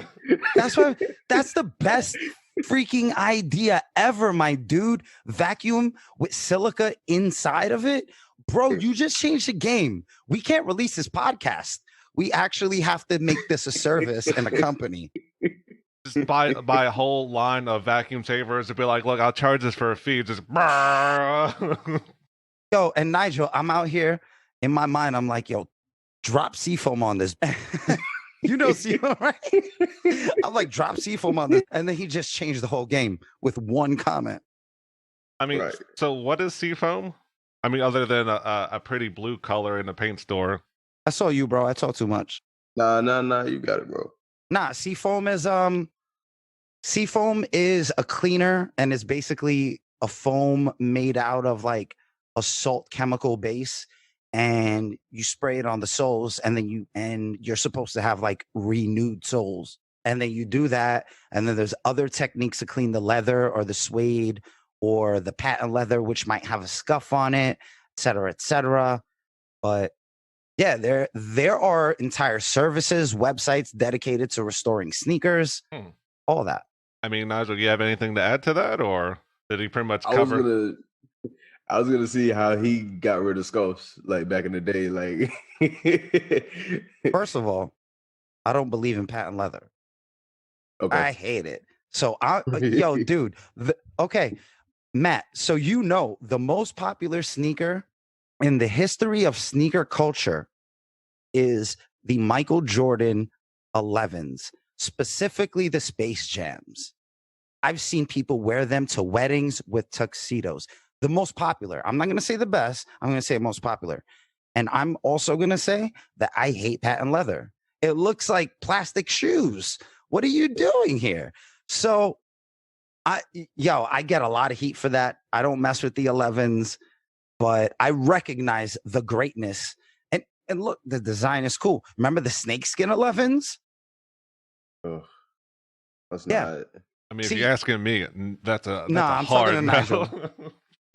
That's the best freaking idea ever, my dude. Vacuum with silica inside of it. Bro, you just changed the game. We can't release this podcast. We actually have to make this a service and a company. Just buy a whole line of vacuum savers and be like, look, I'll charge this for a fee. Just Yo, and Nigel, I'm out here in my mind. I'm like, yo, drop seafoam on this. Seafoam, right? I'm like, drop seafoam on this. And then he just changed the whole game with one comment. I mean, So what is seafoam? I mean, other than a pretty blue color in the paint store. I saw you, bro. I talk too much. Nah. You got it, bro. Nah, seafoam is a cleaner, and it's basically a foam made out of a salt chemical base, and you spray it on the soles, and then you're supposed to have renewed soles. And then you do that, and then there's other techniques to clean the leather or the suede or the patent leather, which might have a scuff on it, et cetera, et cetera. But yeah, there are entire services, websites dedicated to restoring sneakers. all that. I mean, Nigel, you have anything to add to that, or did he pretty much I was cover? gonna see how he got rid of scuffs like back in the day. Like, First of all, I don't believe in patent leather. okay, I hate it. So yo, dude. Okay, Matt. So the most popular sneaker in the history of sneaker culture is the Michael Jordan 11s, specifically the Space Jams. I've seen people wear them to weddings with tuxedos. The most popular. I'm not going to say the best. I'm going to say most popular. And I'm also going to say that I hate patent leather. It looks like plastic shoes. What are you doing here? So I get a lot of heat for that. I don't mess with the 11s, but I recognize the greatness. And look, the design is cool. Remember the snakeskin 11s? oh, that's Yeah. not. I mean, if See, you're asking me, that's a I'm talking hard to no. Nigel.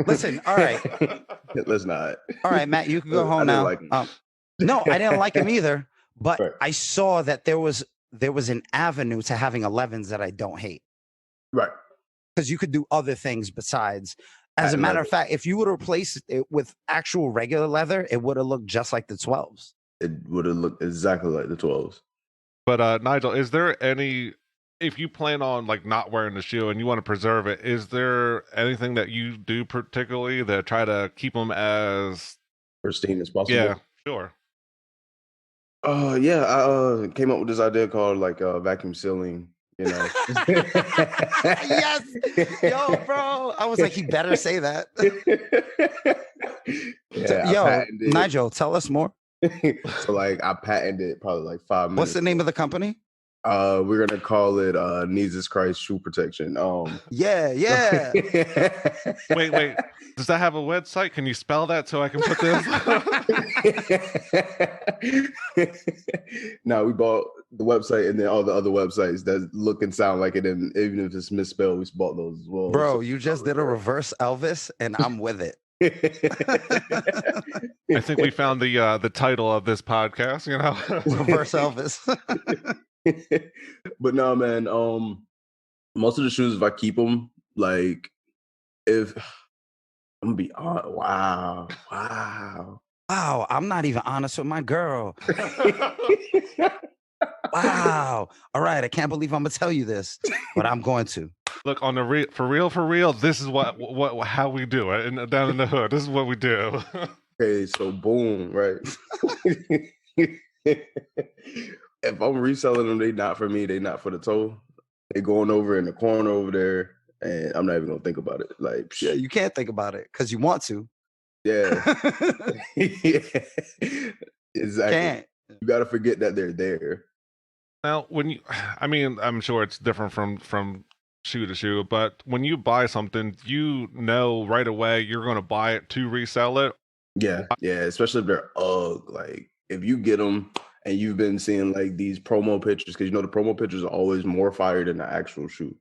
Listen, all right. Let's not. All right, Matt, you can go home I didn't now. like him. No, I didn't like him either, but Right. I saw that there was an avenue to having 11s that I don't hate. Right. Because you could do other things besides. As a Patent matter leather. of fact, if you would replace it with actual regular leather, it would have looked just like the 12s. It would have looked exactly like the 12s. But Nigel, is there any? If you plan on like not wearing the shoe and you want to preserve it, is there anything that you do particularly to try to keep them as Pristine as possible. yeah, sure. Yeah, I came up with this idea called like vacuum sealing. You know. Yes, yo, bro. I was like, he better say that. Yeah, Yo, Nigel, tell us more. So like I patented it probably like 5 minutes. What's the name of the company? We're gonna call it Nesus Christ Shoe Protection. Yeah. Wait. Does that have a website? Can you spell that so I can put this? No, we bought the website and then all the other websites that look and sound like it, and even if it's misspelled, we bought those as well. Bro, you just did a reverse Elvis, and I'm with it. I think we found the title of this podcast. You know, reverse Elvis. But no, man. Most of the shoes, if I keep them, like if I'm gonna be honest, wow. Wow, I'm not even honest with my girl. Wow. All right, I can't believe I'm gonna tell you this, but I'm going to. Look, on the for real. This is what how we do it, and down in the hood, this is what we do. Okay, so boom, right? If I'm reselling them, they not for me. They not for the toe. They going over in the corner over there, and I'm not even gonna think about it. Like, yeah, you can't think about it because you want to. Yeah. Yeah. Exactly. Can't. You got to forget that they're there. Now, I'm sure it's different from shoe to shoe, but when you buy something, you know right away you're going to buy it to resell it. Yeah, especially if they're UGG. Like, if you get them and you've been seeing like these promo pictures, because the promo pictures are always more fire than the actual shoe.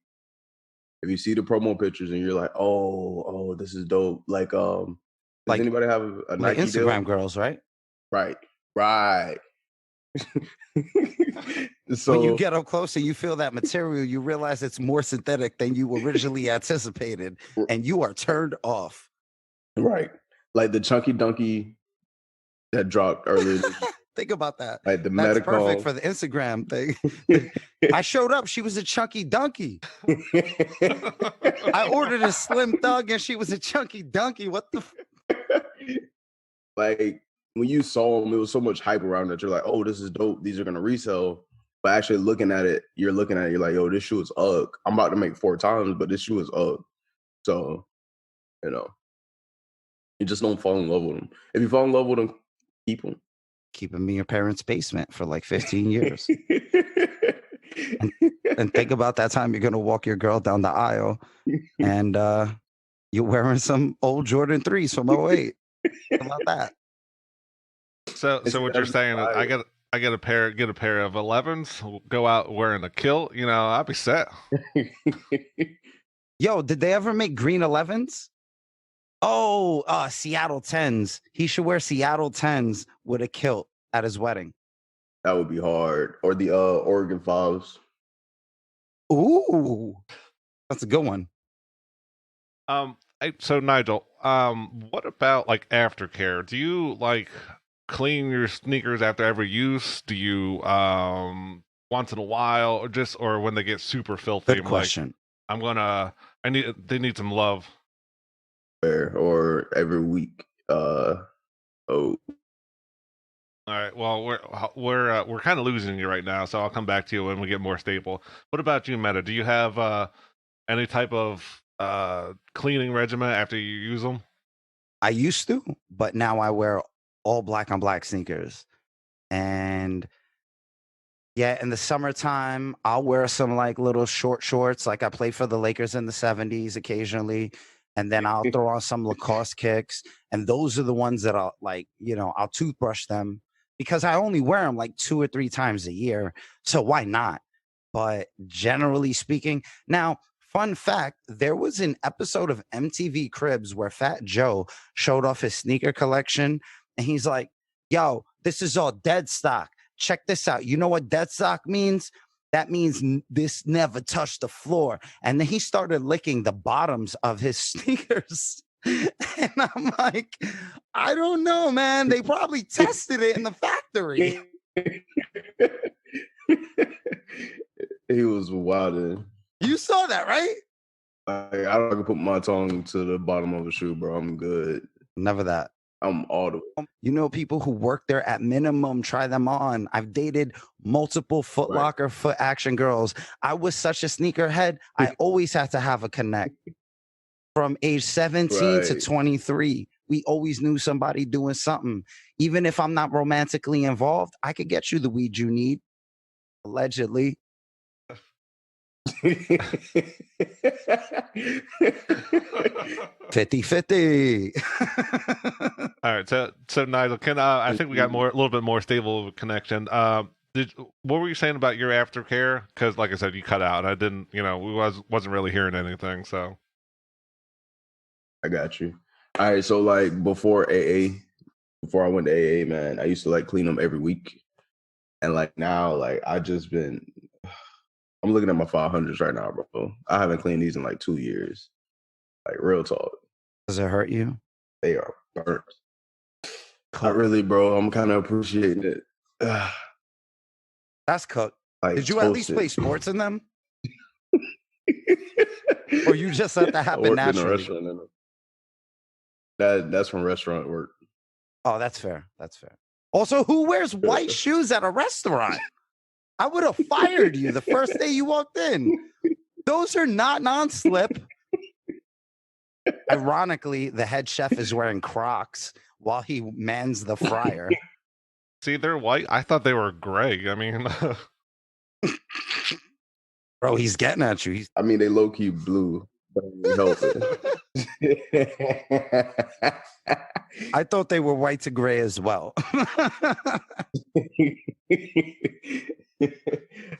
If you see the promo pictures and you're like, oh, this is dope. Like, does anybody have a Nike Instagram deal? girls, right? Right. So when you get up close and you feel that material, you realize it's more synthetic than you originally anticipated, and you are turned off. Right. Like the Chunky Donkey that dropped earlier. Think about that. Like the That's medical. perfect for the Instagram thing. I showed up. She was a chunky donkey. I ordered a slim thug and she was a chunky donkey. What the? Like when you saw them, it was so much hype around it. You're like, oh, this is dope. These are going to resell. But actually looking at it, you're like, yo, this shoe is UGG. I'm about to make 4 times, but this shoe is UGG. So, you just don't fall in love with them. If you fall in love with them, keep them. Keep them in your parents' basement for like 15 years. and think about that time you're going to walk your girl down the aisle and you're wearing some old Jordan 3s from 08. How about that? So what you're saying is I get a pair of 11s, go out wearing a kilt, I'll be set. Yo, did they ever make green 11s? Oh, Seattle 10s. He should wear Seattle 10s with a kilt at his wedding. That would be hard. Or the Oregon 5s. Ooh, that's a good one. So Nigel, what about like aftercare? Do you like clean your sneakers after every use? Do you once in a while, or when they get super filthy? Good I'm like, question. they need some love. Or every week. Oh, All right. Well, we're kind of losing you right now, so I'll come back to you when we get more stable. What about you, Meta? Do you have any type of cleaning regimen after you use them? I used to, but now I wear all black on black sneakers. And yeah, in the summertime, I'll wear some like little short shorts. Like I played for the Lakers in the 70s occasionally. And then I'll throw on some Lacoste kicks. And those are the ones that I'll like, I'll toothbrush them because I only wear them like 2 or 3 times a year. So why not? But generally speaking, now, fun fact, there was an episode of MTV Cribs where Fat Joe showed off his sneaker collection. And he's like, yo, this is all dead stock. Check this out. You know what dead stock means? That means this never touched the floor. And then he started licking the bottoms of his sneakers. And I'm like, I don't know, man. They probably tested it in the factory. he was wilding. You saw that, right? Like, I don't put my tongue to the bottom of a shoe, bro. I'm good. Never that. I'm all the people who work there at minimum, try them on. I've dated multiple Foot Locker, Foot Action girls. I was such a sneakerhead. I always had to have a connect. From age 17 to 23, we always knew somebody doing something. Even if I'm not romantically involved, I could get you the weed you need, allegedly. 50-50. All right, so Nigel, I think we got a little bit more stable connection. What were you saying about your aftercare? Because, like I said, you cut out. I didn't, wasn't really hearing anything. So, I got you. All right, so like before I went to AA, man, I used to like clean them every week, and like now, like I'm looking at my 500s right now, bro. I haven't cleaned these in like 2 years. Like real talk. Does it hurt you? They are burnt. Not really, bro. I'm kind of appreciating it. That's cooked. Like, did you at least play sports in them? Or you just let that happen naturally? That's from restaurant work. Oh, that's fair. That's fair. Also, who wears white shoes at a restaurant? I would have fired you the first day you walked in. Those are not non-slip. Ironically, the head chef is wearing Crocs while he mans the fryer. See, they're white. I thought they were gray. I mean, bro, he's getting at you. They low-key blue, but help it. I thought they were white to gray as well.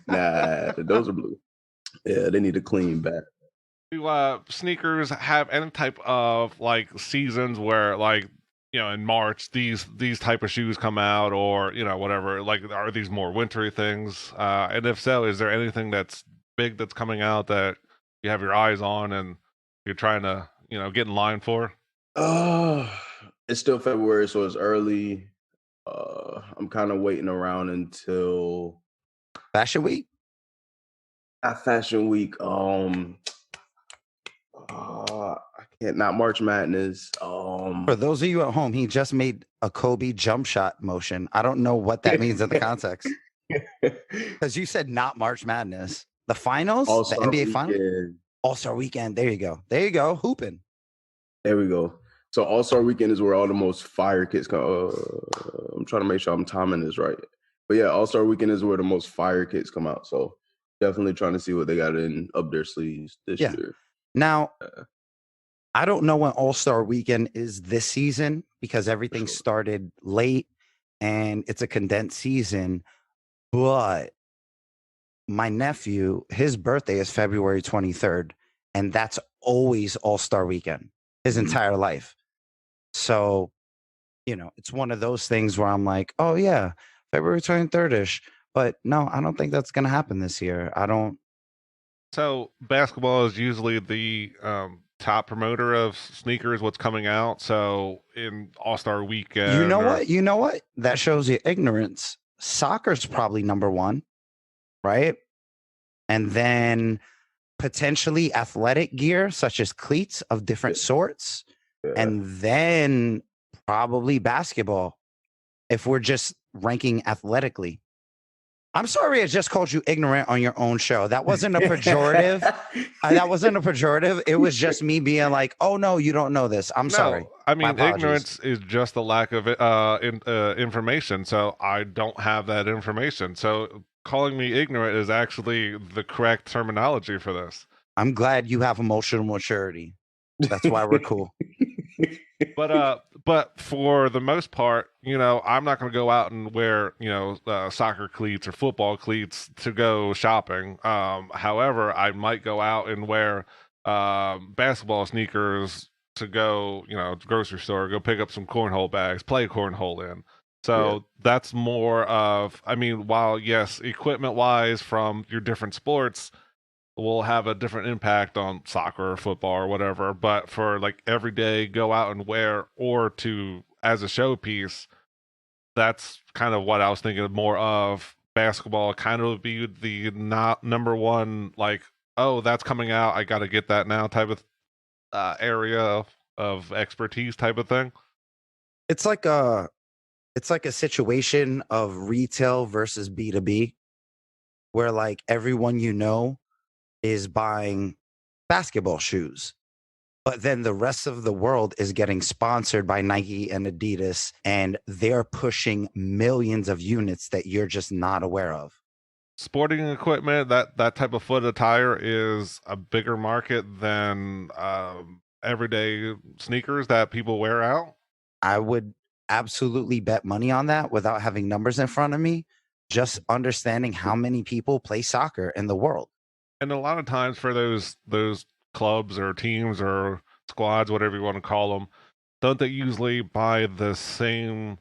Nah, those are blue. Yeah, they need to clean back. Do sneakers have any type of like seasons where like in March these type of shoes come out, or whatever? Like, are these more wintry things? And if so, is there anything that's big that's coming out that you have your eyes on and you're trying to get in line for? It's still February, so it's early. I'm kind of waiting around until Fashion Week. At Fashion Week, I can't. Not March Madness. For those of you at home, he just made a Kobe jump shot motion. I don't know what that means in the context. Because you said not March Madness. The finals, the NBA finals, All-Star Weekend. There you go. There you go. Hooping. There we go. So All-Star Weekend is where all the most fire kits come. I'm trying to make sure I'm timing this right. But yeah, All-Star Weekend is where the most fire kits come out. So definitely trying to see what they got up their sleeves this year. Now, I don't know when All-Star Weekend is this season because everything started late and it's a condensed season. But my nephew, his birthday is February 23rd, and that's always All-Star Weekend his entire life. So, it's one of those things where I'm like, oh yeah, February 23rd-ish. But no, I don't think that's going to happen this year. So basketball is usually the top promoter of sneakers. What's coming out? So in All Star You know Weekend, or what? You know what? That shows you ignorance. Soccer's probably number one, right? And then potentially athletic gear, such as cleats of different sorts. Yeah. And then probably basketball, if we're just ranking athletically. I'm sorry I just called you ignorant on your own show. That wasn't a pejorative. That wasn't a pejorative. It was just me being like, oh, no, you don't know this. I'm sorry. no, I My mean apologies. ignorance is just the lack of information. So I don't have that information. So calling me ignorant is actually the correct terminology for this. I'm glad you have emotional maturity. That's why we're cool. But for the most part, I'm not going to go out and wear, soccer cleats or football cleats to go shopping. However, I might go out and wear basketball sneakers to go, grocery store, go pick up some cornhole bags, play cornhole in. Yeah. So that's more of, I mean, while yes, equipment wise from your different sports will have a different impact on soccer or football or whatever. But for like everyday go out and wear or to as a showpiece, that's kind of what I was thinking more of. Basketball kind of be the not number one, like, oh, that's coming out, I got to get that now type of area of expertise type of thing. It's like a situation of retail versus B2B, where like everyone is buying basketball shoes. But then the rest of the world is getting sponsored by Nike and Adidas, and they're pushing millions of units that you're just not aware of. Sporting equipment, that type of foot attire is a bigger market than everyday sneakers that people wear out. I would absolutely bet money on that without having numbers in front of me, just understanding how many people play soccer in the world. And a lot of times for those clubs or teams or squads, whatever you want to call them, don't they usually buy the same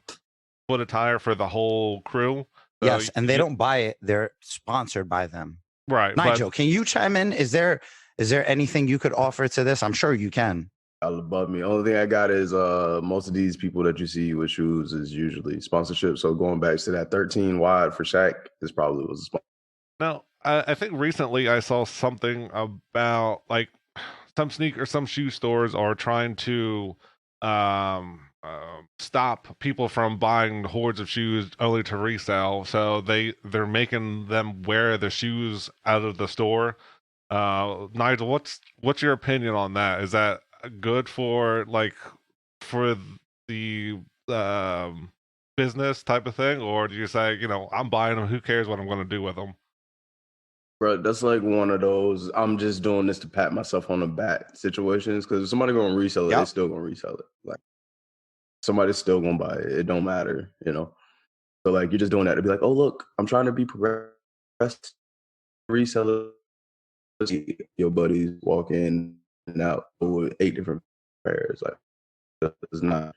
foot attire for the whole crew? So Yes, and they don't buy it, they're sponsored by them. right, but Nigel, can you chime in? Is there anything you could offer to this? I'm sure you can. All above me. Only thing I got is most of these people that you see with shoes is usually sponsorship. So going back to that 13 wide for Shaq, this probably was a sponsor. no, I think recently I saw something about like some shoe stores are trying to stop people from buying hordes of shoes only to resell. So they're making them wear the shoes out of the store. Nigel, what's your opinion on that? Is that good for like for the business type of thing, or do you say, I'm buying them, who cares what I'm going to do with them? Bro, that's like one of those I'm just doing this to pat myself on the back situations. Because if somebody gonna resell it, they Yep. still gonna resell it. Like somebody's still gonna buy it. It don't matter. So like you're just doing that to be like, oh look, I'm trying to be progressive. Resell it. Your buddies walk in and out with 8 different pairs. Like it's not.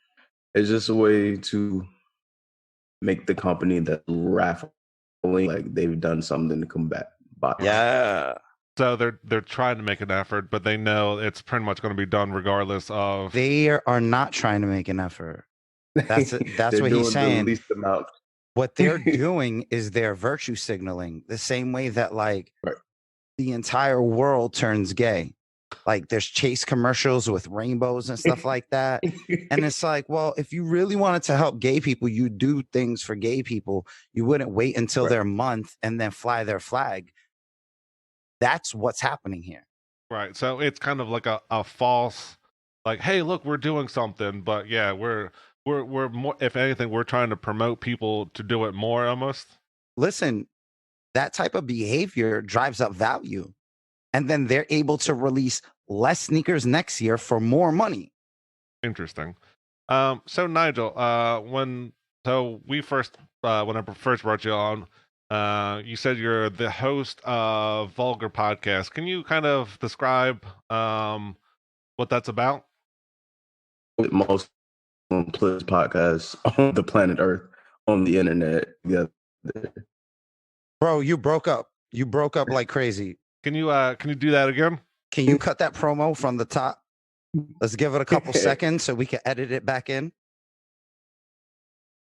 It's just a way to make the company that's raffling like they've done something to combat bias. Yeah. So they're trying to make an effort, but they know it's pretty much going to be done regardless of. They are not trying to make an effort. That's They're what doing he's saying. the least amount. What they're doing is they're virtue signaling the same way that like Right. the entire world turns gay. Like there's chase commercials with rainbows and stuff like that. And it's like, well, if you really wanted to help gay people, you do things for gay people. You wouldn't wait until Right. their month and then fly their flag. That's what's happening here. Right. So it's kind of like a false, like, hey, look, we're doing something, but yeah, we're more, if anything, we're trying to promote people to do it more almost. Listen, that type of behavior drives up value. And then they're able to release less sneakers next year for more money. Interesting. So Nigel, when I first brought you on, you said you're the host of Vulgar Podcast. Can you kind of describe what that's about? Most complete podcasts on the planet Earth on the internet. Yeah. Bro, you broke up. You broke up like crazy. Can you do that again? Can you cut that promo from the top? Let's give it a couple seconds so we can edit it back in.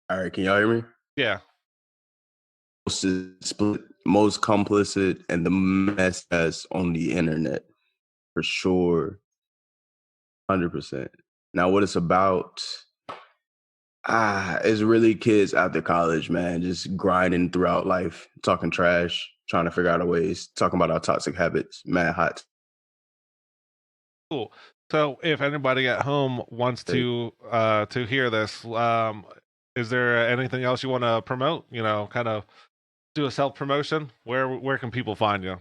All right, can y'all hear me? Yeah. Split, most complicit, and the mess that's on the internet, for sure. 100%. Now, what it's about, it's really kids after college, man, just grinding throughout life, talking trash, trying to figure out a ways, talking about our toxic habits, mad hot. Cool. So if anybody at home wants to hear this, is there anything else you want to promote? You know, kind of do a self promotion. Where can people find you?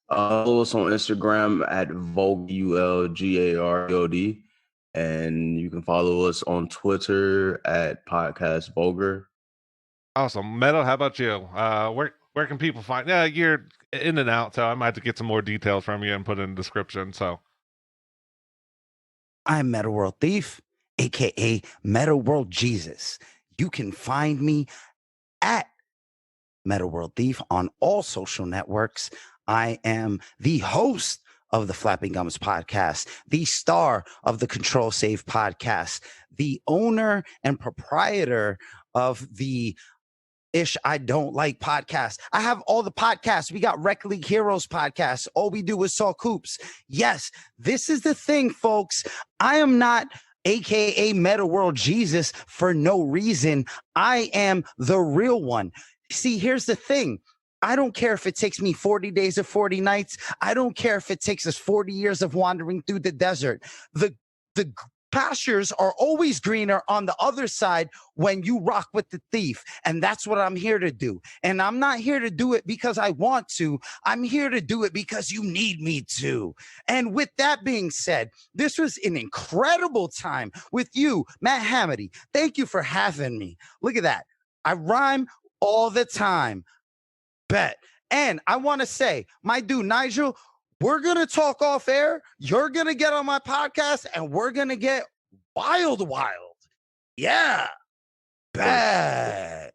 Follow us on Instagram at VulGarod, and you can follow us on Twitter at Podcast Vulgar. Awesome. Meadow, how about you? Where can people find? Yeah, you're in and out, so I might have to get some more details from you and put in the description. So I'm Meta World Thief, aka Meta World Jesus. You can find me at Meta World Thief on all social networks. I am the host of the Flapping Gums podcast, the star of the Control Save podcast, the owner and proprietor of the Ish I Don't Like podcast. I have all the podcasts. We got Rec League Heroes podcast. All we do is saw coops. Yes, this is the thing, folks. I am not aka Meta World Jesus for no reason. I am the real one. See, here's the thing. I don't care if it takes me 40 days or 40 nights. I don't care if it takes us 40 years of wandering through the desert. The pastures are always greener on the other side when you rock with the thief. And that's what I'm here to do. And I'm not here to do it because I want to. I'm here to do it because you need me to. And with that being said, this was an incredible time with you, Matt Hamady. Thank you for having me. Look at that. I rhyme all the time. Bet. And I want to say, my dude, Nigel, we're going to talk off air. You're going to get on my podcast and we're going to get wild. Yeah. Bet.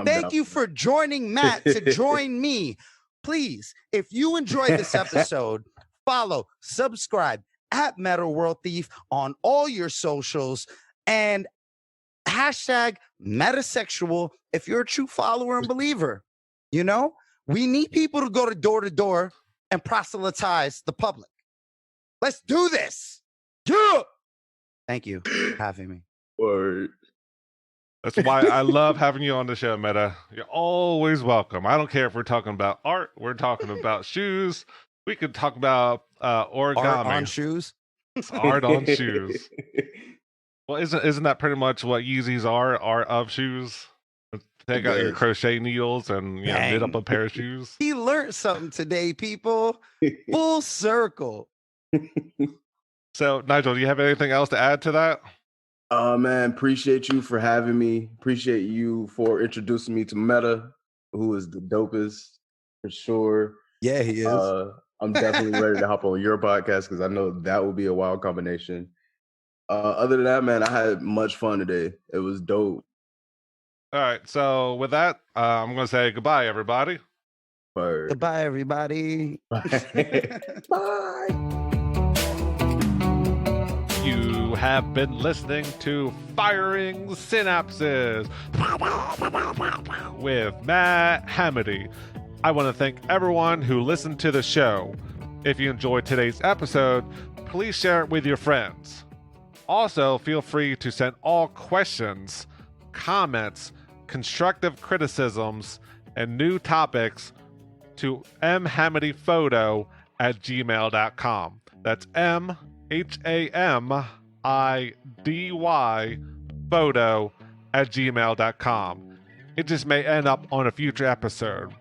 Thank you for joining Matt to join me. Please, if you enjoyed this episode, follow, subscribe at Meta World Thief on all your socials and hashtag metasexual if you're a true follower and believer. You know, we need people to go to door and proselytize the public. Let's do this. Yeah. Thank you for having me. Word. That's why I love having you on the show, Meta. You're always welcome. I don't care if we're talking about art, we're talking about shoes. We could talk about origami. Art on shoes. Art on shoes. Well, isn't that pretty much what Yeezys are? Art of shoes. Take out your crochet needles and knit up a pair of shoes. He learned something today, people. Full circle. So, Nigel, do you have anything else to add to that? Man, appreciate you for having me. Appreciate you for introducing me to Meta, who is the dopest for sure. Yeah, he is. I'm definitely ready to hop on your podcast because I know that will be a wild combination. Other than that, man, I had much fun today. It was dope. All right, so with that, I'm going to say goodbye, everybody. Word. Goodbye, everybody. Bye. You have been listening to Firing Synapses with Matt Hamady. I want to thank everyone who listened to the show. If you enjoyed today's episode, please share it with your friends. Also, feel free to send all questions, comments, constructive criticisms, and new topics to mhamidyphoto@gmail.com. That's MHAMIDY photo@gmail.com. It just may end up on a future episode.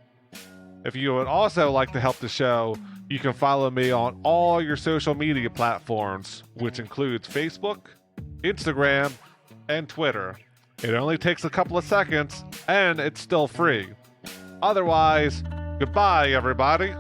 If you would also like to help the show, you can follow me on all your social media platforms, which includes Facebook, Instagram, and Twitter. It only takes a couple of seconds, and it's still free. Otherwise, goodbye, everybody.